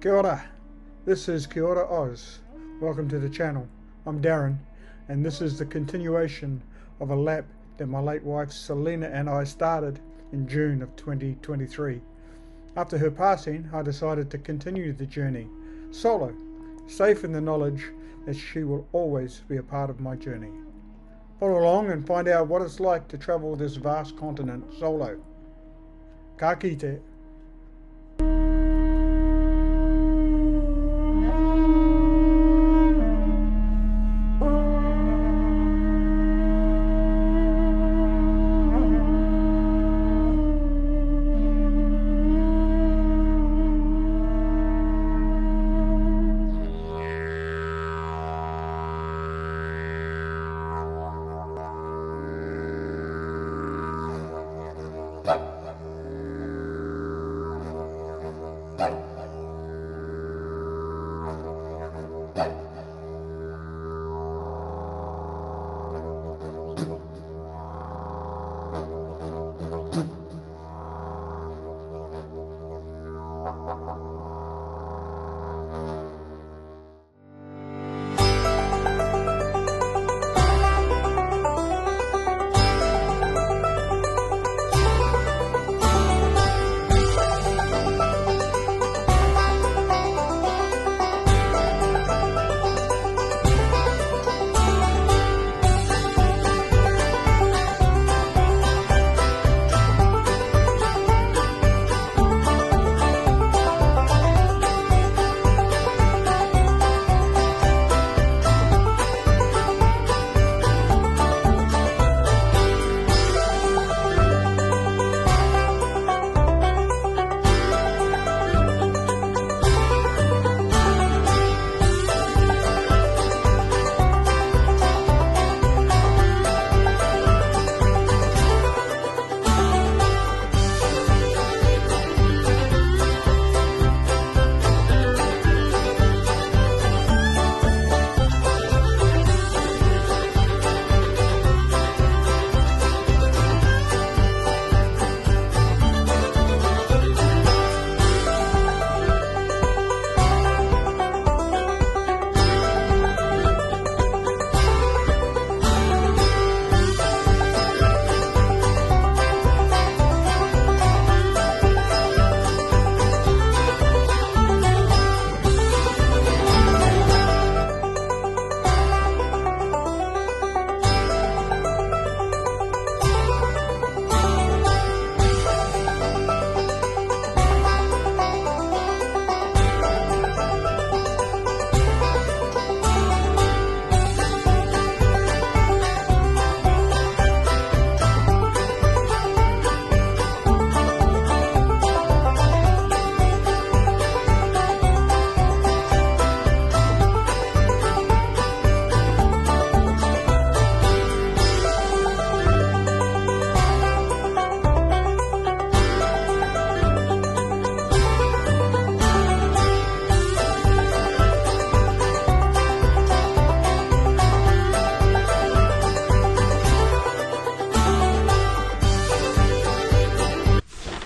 Kia ora. This is Kia ora Oz. Welcome to the channel. I'm Darren, and this is the continuation of a lap that my late wife Selena and I started in June of 2023. After her passing, I decided to continue the journey solo, safe in the knowledge that she will always be a part of my journey. Follow along and find out what it's like to travel this vast continent solo. Ka kite.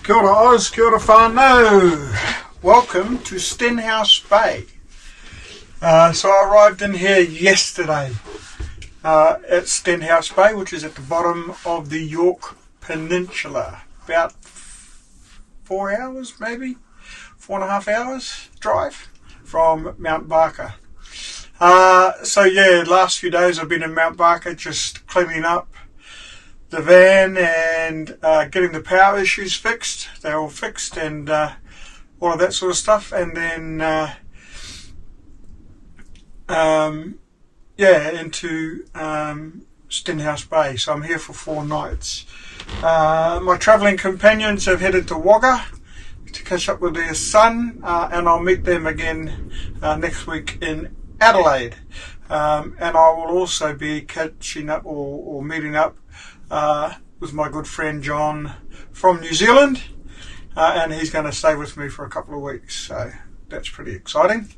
Kia ora Oz, kia ora whānau. Welcome to Stenhouse Bay. So I arrived in here yesterday at Stenhouse Bay, which is at the bottom of the York Peninsula. About 4 hours, maybe 4.5 hours drive from Mount Barker. So yeah, last few days I've been in Mount Barker just cleaning up the van and getting the power issues fixed. They're all fixed and all of that sort of stuff, and then into Stenhouse Bay. So I'm here for 4 nights. My travelling companions have headed to Wagga to catch up with their son, and I'll meet them again next week in Adelaide. And I will also be catching up or meeting up with my good friend John from New Zealand, and he's going to stay with me for a couple of weeks, so that's pretty exciting.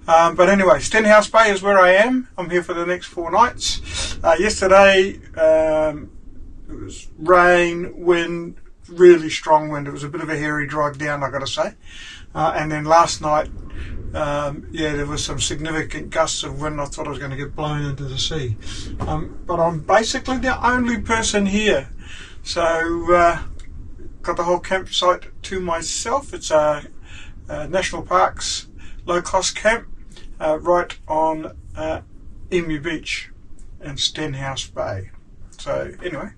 But anyway, Stenhouse Bay is where I am. I'm here for the next 4 nights. Yesterday it was rain, wind, really strong wind. It was a bit of a hairy drive down, I got to say. And then last night, there was some significant gusts of wind. I thought I was going to get blown into the sea. But I'm basically the only person here. So, got the whole campsite to myself. It's a National Parks low-cost camp right on Emu Beach in Stenhouse Bay. So anyway,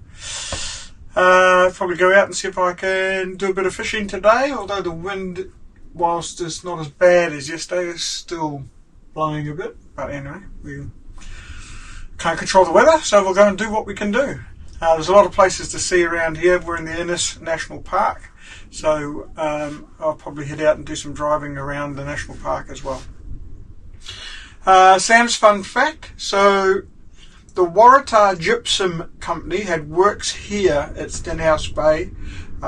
probably go out and see if I can do a bit of fishing today, although the wind, whilst it's not as bad as yesterday, is still blowing a bit. But anyway, we can't control the weather, so we'll go and do what we can do. There's a lot of places to see around here. We're in the Emus National Park, so I'll probably head out and do some driving around the national park as well. Sam's fun fact, so the Waratah Gypsum Company had works here at Stenhouse Bay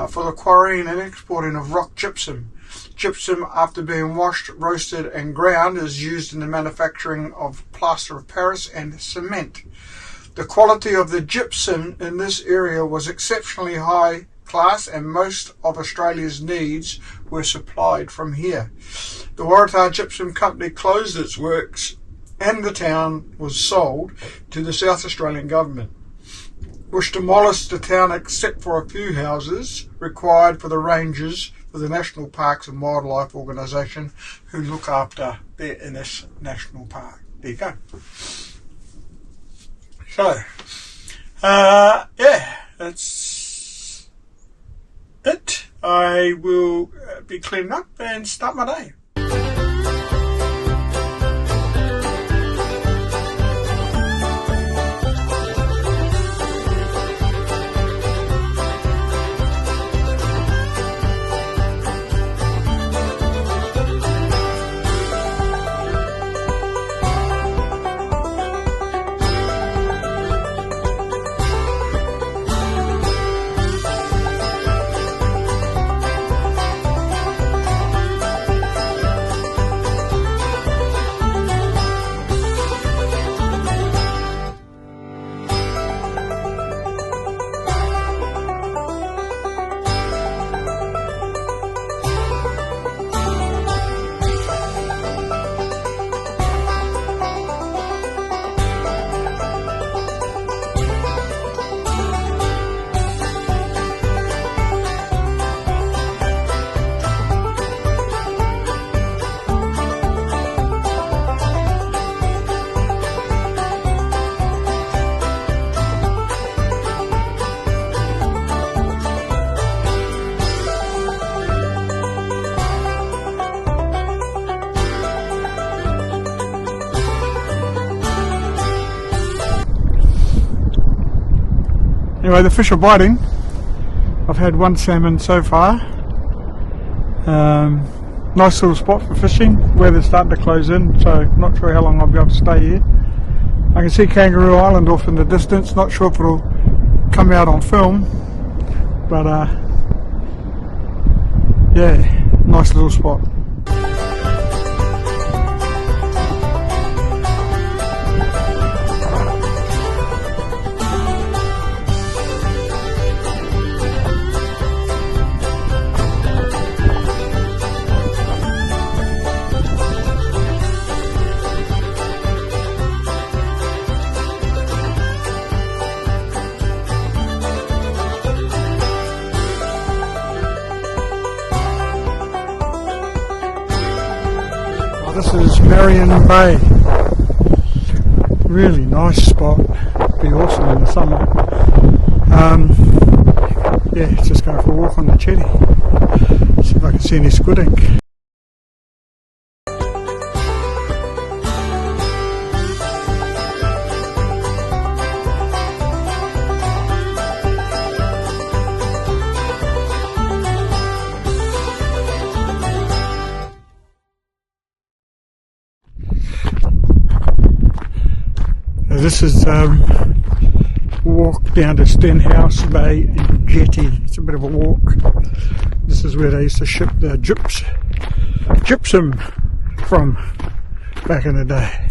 for the quarrying and exporting of rock gypsum. Gypsum, after being washed, roasted and ground, is used in the manufacturing of plaster of Paris and cement. The quality of the gypsum in this area was exceptionally high class, and most of Australia's needs were supplied from here. The Waratah Gypsum Company closed its works and the town was sold to the South Australian government, which demolished the town except for a few houses required for the rangers for the National Parks and Wildlife Organisation, who look after the Innis National Park. There you go. So, that's it. I will be cleaning up and start my day. Anyway, the fish are biting. I've had one salmon so far. Nice little spot for fishing. Weather's starting to close in, so not sure how long I'll be able to stay here. I can see Kangaroo Island off in the distance. Not sure if it'll come out on film, but nice little spot. This is Marion Bay. Really nice spot. Be awesome in the summer. Just going for a walk on the jetty. See if I can see any squid ink. This is walk down to Stenhouse Bay Jetty. It's a bit of a walk. This is where they used to ship the gypsum from back in the day.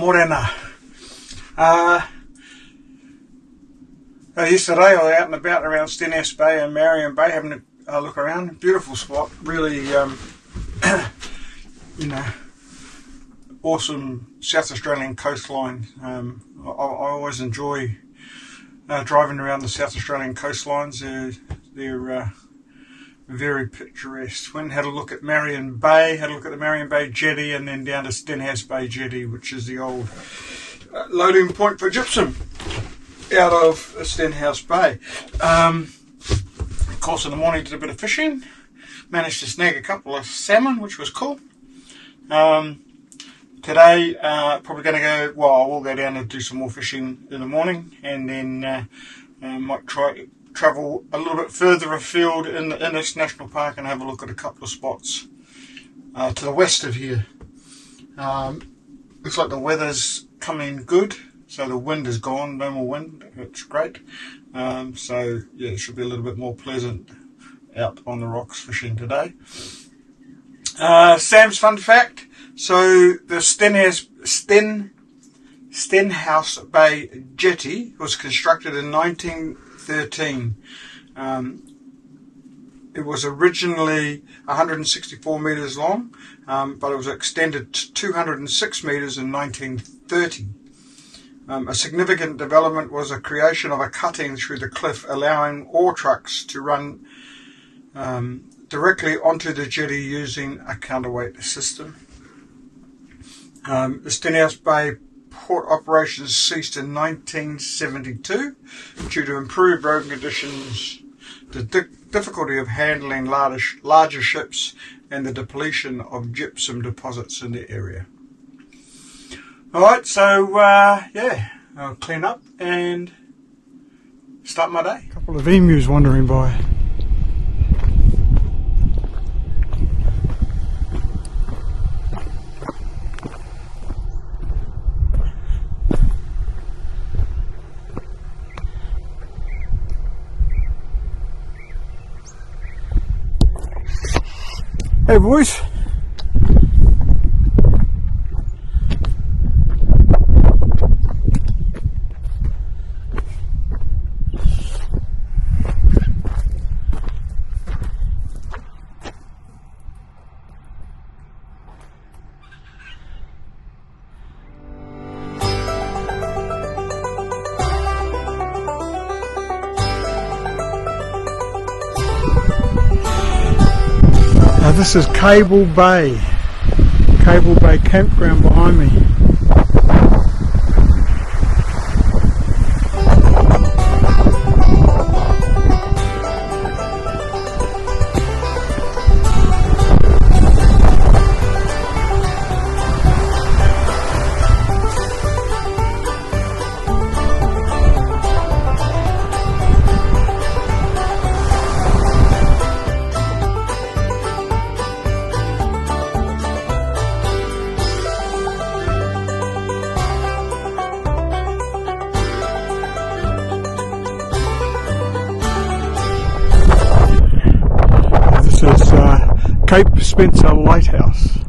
morena. Yesterday I was out and about around Stenhouse Bay and Marion Bay having a look around. Beautiful spot, really, awesome South Australian coastline. I always enjoy driving around the South Australian coastlines. They're very picturesque. Went and had a look at Marion Bay, had a look at the Marion Bay Jetty, and then down to Stenhouse Bay Jetty, which is the old loading point for gypsum out of Stenhouse Bay. Of course, in the morning did a bit of fishing, managed to snag a couple of salmon, which was cool. Today, probably going to go, I will go down and do some more fishing in the morning, and then might travel a little bit further afield in this national park and have a look at a couple of spots to the west of here. Looks like the weather's coming good, so the wind is gone, no more wind, it's great. So yeah, it should be a little bit more pleasant out on the rocks fishing today. Sam's fun fact, so the Stenhouse Bay Jetty was constructed in 1913. It was originally 164 metres long, but it was extended to 206 metres in 1930. A significant development was the creation of a cutting through the cliff, allowing ore trucks to run directly onto the jetty using a counterweight system. The Stenhouse Bay port operations ceased in 1972 due to improved road conditions, the difficulty of handling larger ships, and the depletion of gypsum deposits in the area. Alright, so I'll clean up and start my day. A couple of emus wandering by. Hey boys. This is Cable Bay Campground behind me. Cape Spencer Lighthouse.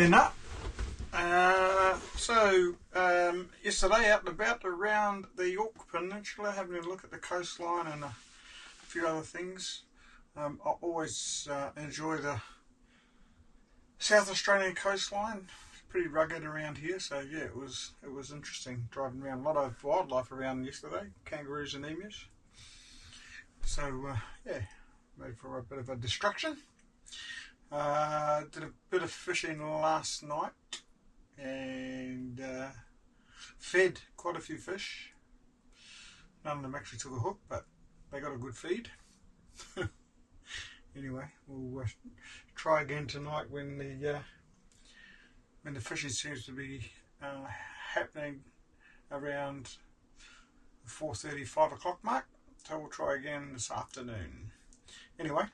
Morena. Yesterday out and about around the York Peninsula, having a look at the coastline and a few other things. I always enjoy the South Australian coastline. It's pretty rugged around here, so yeah, it was interesting driving around. A lot of wildlife around yesterday, kangaroos and emus. So yeah, made for a bit of a distraction. Did a bit of fishing last night and fed quite a few fish. None of them actually took a hook, but they got a good feed. Anyway, we'll try again tonight when the fishing seems to be happening around the 4:30, 5 o'clock mark. So we'll try again this afternoon. Anyway,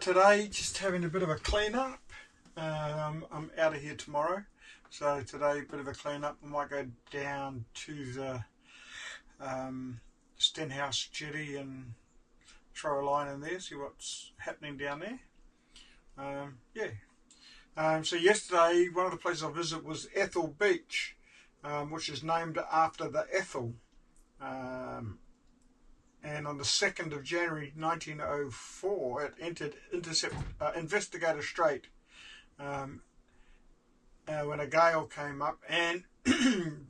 today just having a bit of a clean up. I'm out of here tomorrow, so today a bit of a clean up. I might go down to the Stenhouse Jetty and throw a line in there, see what's happening down there. So yesterday one of the places I visited was Ethel Beach, which is named after the Ethel. And on the 2nd of January 1904 it entered Investigator Strait when a gale came up and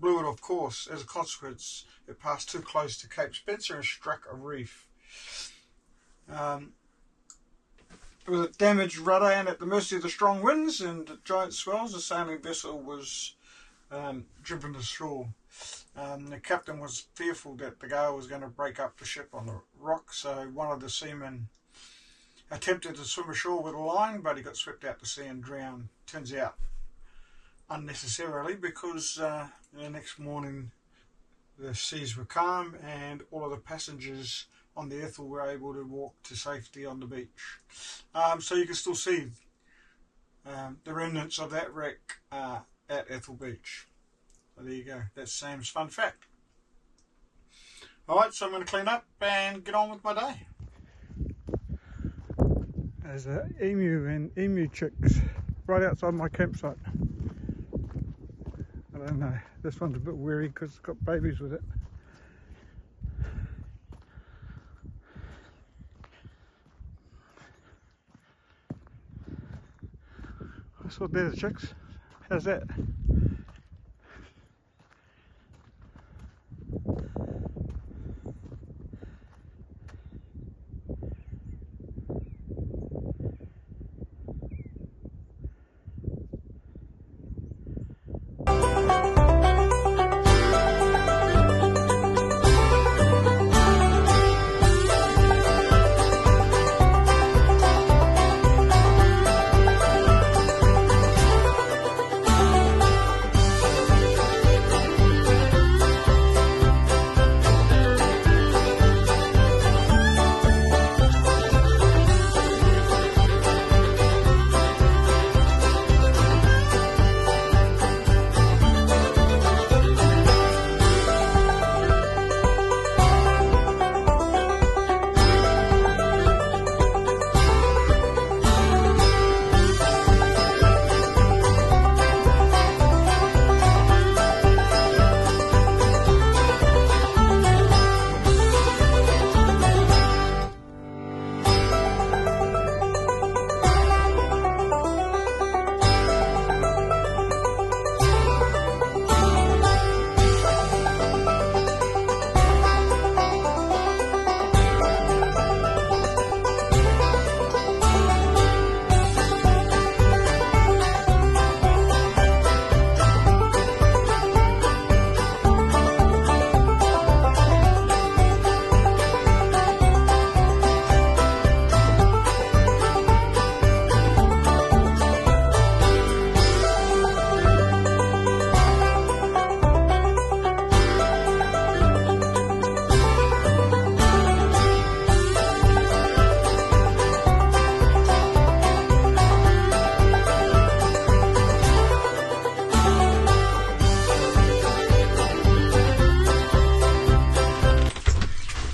blew it off course. As a consequence, it passed too close to Cape Spencer and struck a reef. It was a damaged rudder and at the mercy of the strong winds and giant swells, the sailing vessel was driven to shore. The captain was fearful that the gale was going to break up the ship on the rock, so one of the seamen attempted to swim ashore with a line, but he got swept out to sea and drowned. Turns out unnecessarily, because the next morning the seas were calm and all of the passengers on the Ethel were able to walk to safety on the beach. So you can still see the remnants of that wreck at Ethel Beach. So there you go, that's Sam's fun fact. Alright, so I'm going to clean up and get on with my day. There's an emu and emu chicks right outside my campsite. I don't know, this one's a bit weary because it's got babies with it. I saw there's the chicks. How's that?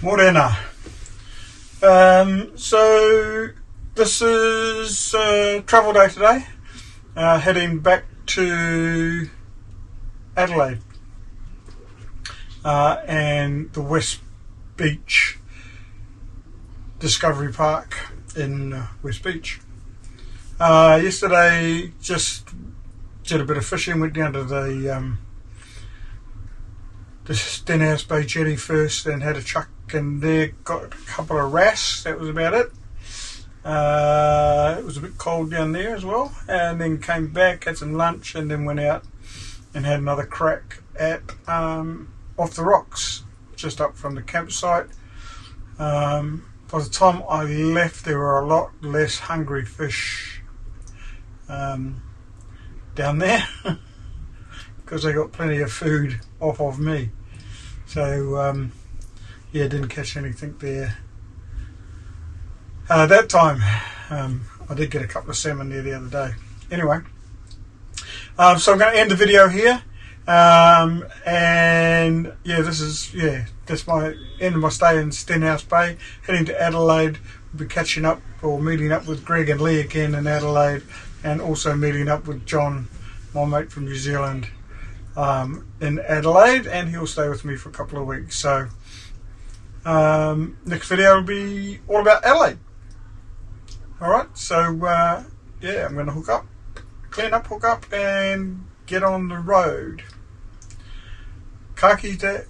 Morena. So this is travel day today, heading back to Adelaide and the West Beach Discovery Park in West Beach. Yesterday just did a bit of fishing, went down to the Stenhouse Bay Jetty first and had a chuck in there, got a couple of wrasse, that was about it. It was a bit cold down there as well, and then came back, had some lunch, and then went out and had another crack at Off the Rocks, just up from the campsite. By the time I left, there were a lot less hungry fish down there because they got plenty of food off of me. So yeah, didn't catch anything there. That time, I did get a couple of salmon there the other day. Anyway, so I'm going to end the video here, and yeah, that's my end of my stay in Stenhouse Bay. Heading to Adelaide, we'll be catching up or meeting up with Greg and Lee again in Adelaide, and also meeting up with John, my mate from New Zealand, in Adelaide, and he'll stay with me for a couple of weeks. So next video will be all about Adelaide. Alright, so yeah, I'm going to hook up, and get on the road. Ka kite.